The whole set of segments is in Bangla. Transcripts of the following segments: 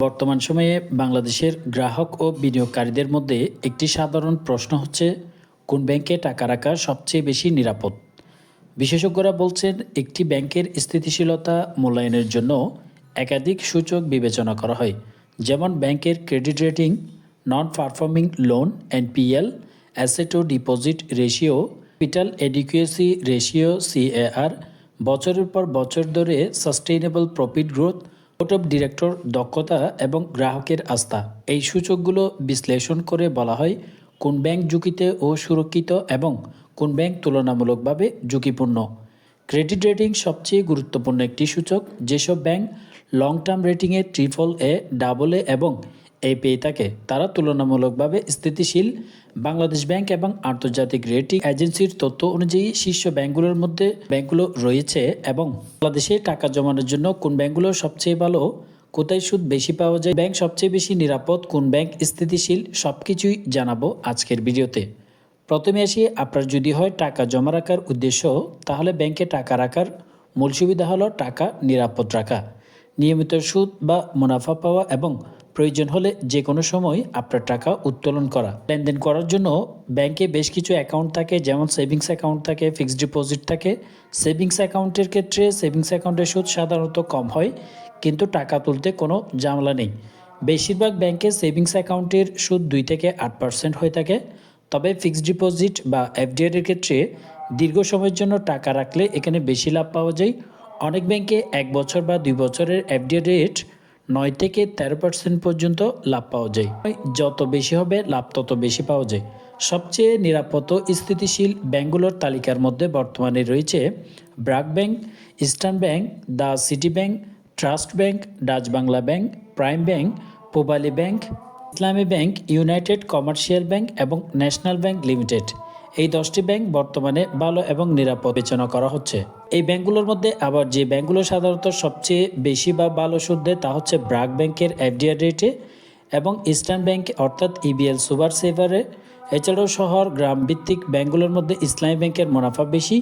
বর্তমান সময়ে বাংলাদেশের গ্রাহক ও বিনিয়োগকারীদের মধ্যে একটি সাধারণ প্রশ্ন হচ্ছে, কোন ব্যাংকে টাকা রাখা সবচেয়ে বেশি নিরাপদ? বিশেষজ্ঞরা বলছেন, একটি ব্যাংকের স্থিতিশীলতা মূল্যায়নের জন্য একাধিক সূচক বিবেচনা করা হয়, যেমন ব্যাংকের credit rating, non performing loan NPL, asset ও deposit ratio, capital adequacy ratio CAR, বছরের পর বছর ধরে sustainable profit growth, board of director দক্ষতা এবং গ্রাহকের আস্থা। এই সূচকগুলো বিশ্লেষণ করে বলা হয় কোন ব্যাংক ঝুঁকিতে ও সুরক্ষিত এবং কোন ব্যাংক তুলনামূলকভাবে ঝুঁকিপূর্ণ। ক্রেডিট রেটিং সবচেয়ে গুরুত্বপূর্ণ একটি সূচক। যেসব ব্যাংক লং টার্ম রেটিংয়ে AAA, AA এবং এ পেয়ে থাকে তারা তুলনামূলকভাবে স্থিতিশীল। বাংলাদেশ ব্যাংক এবং আন্তর্জাতিক রেটিং এজেন্সির তথ্য অনুযায়ী শীর্ষ ব্যাংকগুলোর মধ্যে ব্যাংকগুলো রয়েছে। এবং বাংলাদেশে টাকা জমানোর জন্য কোন ব্যাংকগুলো সবচেয়ে ভালো, কোথায় সুদ বেশি পাওয়া যায়, ব্যাংক সবচেয়ে বেশি নিরাপদ, কোন ব্যাংক স্থিতিশীল, সবকিছুই জানাবো আজকের ভিডিওতে। প্রথমে আসি, আপনার যদি হয় টাকা জমা রাখার উদ্দেশ্য, তাহলে ব্যাংকে টাকা রাখার মূল সুবিধা হলো টাকা নিরাপদ রাখা, নিয়মিত সুদ বা মুনাফা পাওয়া এবং প্রয়োজন হলে যে কোনো সময় আপনার টাকা উত্তোলন করা। লেনদেন করার জন্য ব্যাংকে বেশ কিছু অ্যাকাউন্ট থাকে, যেমন সেভিংস অ্যাকাউন্ট থাকে, ফিক্সড ডিপোজিট থাকে। সেভিংস অ্যাকাউন্টের ক্ষেত্রে সেভিংস অ্যাকাউন্টের সুদ সাধারণত কম হয়, কিন্তু টাকা তুলতে কোনো ঝামেলা নেই। বেশিরভাগ ব্যাংকে সেভিংস অ্যাকাউন্টের সুদ 2 থেকে 8% হয়ে থাকে। তবে ফিক্সড ডিপোজিট বা এফডিআর এর ক্ষেত্রে দীর্ঘ সময়ের জন্য টাকা রাখলে এখানে বেশি লাভ পাওয়া যায়। অনেক ব্যাংকে 1 বছর বা 2 বছরের এফডিআর রেট 9 থেকে 13% পর্যন্ত লাভ পাওয়া যায়। যত বেশি হবে লাভ তত বেশি পাওয়া যায়। সবচেয়ে নিরাপদ ও স্থিতিশীল ব্যাংকগুলোর তালিকার মধ্যে বর্তমানে রয়েছে BRAC bank, eastern bank, the city bank, trust bank, Dutch Bangla bank, prime bank, Pubali bank, Islami bank, United commercial bank এবং ন্যাশনাল ব্যাংক লিমিটেড। এই 10টি ব্যাংক বর্তমানে ভালো এবং নিরাপদ বিবেচনা করা হচ্ছে। এই ব্যাংকগুলোর মধ্যে আবার যে ব্যাংকগুলো সাধারণত সবচেয়ে বেশি বা ভালো সুদ দেয় তা হচ্ছে ব্র্যাক ব্যাংকের এফডিআর রেটে এবং ইস্টার্ন ব্যাংক অর্থাৎ ইবিএল সুপার সেভারে। এছাড়াও শহর গ্রাম ভিত্তিক ব্যাংকগুলোর মধ্যে ইসলামী ব্যাংকের মুনাফা বেশি,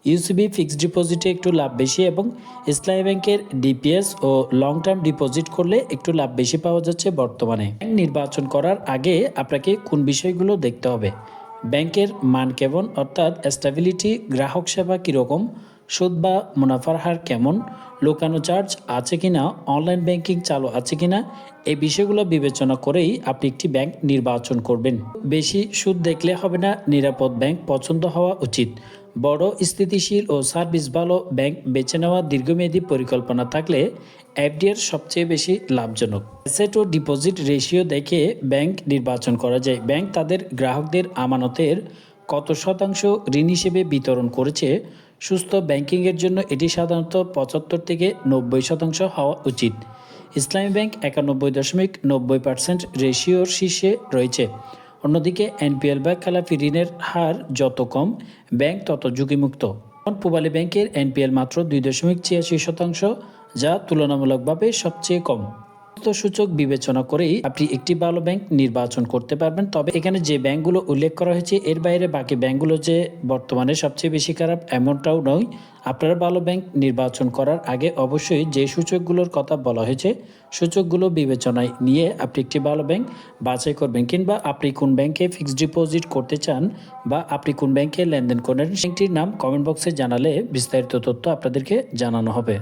ইউসিবি ফিক্সড ডিপোজিটে একটু লাভ বেশি এবং ইসলামী ব্যাংকের ডিপিএস ও লং টার্ম ডিপোজিট করলে একটু লাভ বেশি পাওয়া যাচ্ছে বর্তমানে। ব্যাংক নির্বাচন করার আগে আপনাকে কোন বিষয়গুলো দেখতে হবে? ব্যাংকের মান কেমন, অর্থাৎ স্টেবিলিটি, গ্রাহক সেবা কীরকম, সুদ বা মুনাফার হার কেমন, লুকানো চার্জ আছে কিনা, অনলাইন ব্যাংকিং চালু আছে কিনা, এই বিষয়গুলো বিবেচনা করেই আপনি একটি ব্যাংক নির্বাচন করবেন। বেশি সুদ দেখলে হবে না, নিরাপদ ব্যাংক পছন্দ হওয়া উচিত। বড়, স্থিতিশীল ও সার্ভিস ভালো ব্যাংক বেছে নেওয়া দীর্ঘমেয়াদী পরিকল্পনা থাকলে এফডিআর সবচেয়ে বেশি লাভজনক। অ্যাসেট ও ডিপোজিট রেশিও দেখে ব্যাংক নির্বাচন করা যায়। ব্যাংক তাদের গ্রাহকদের আমানতের কত শতাংশ ঋণ হিসেবে বিতরণ করেছে। সুস্থ ব্যাংকিংয়ের জন্য এটি সাধারণত 75 থেকে 90% হওয়া উচিত। ইসলামী ব্যাংক 91.90% রেশিওর শীর্ষে রয়েছে। অন্যদিকে এনপিএল বা খেলাপি ঋণের হার যত কম, ব্যাংক তত ঝুঁকিমুক্ত। পূবালী ব্যাংকের এনপিএল মাত্র 2.86%, যা তুলনামূলকভাবে সবচেয়ে কম। সূচক বিবেচনা করেই আপনি একটি ভালো ব্যাংক নির্বাচন করতে পারবেন। তবে এখানে যে ব্যাংকগুলো উল্লেখ করা হয়েছে এর বাইরে বাকি ব্যাংকগুলো যে বর্তমানে সবচেয়ে বেশি খারাপ এমনটাও নয়। আপনারা ভালো ব্যাংক নির্বাচন করার আগে অবশ্যই যে সূচকগুলোর কথা বলা হয়েছে সূচকগুলো বিবেচনায় নিয়ে আপনি একটি ভালো ব্যাংক বাছাই করবেন। কিংবা আপনি কোন ব্যাংকে ফিক্সড ডিপোজিট করতে চান বা আপনি কোন ব্যাংকে লেনদেন করেন, ব্যাংকটির নাম কমেন্ট বক্সে জানালে বিস্তারিত তথ্য আপনাদেরকে জানানো হবে।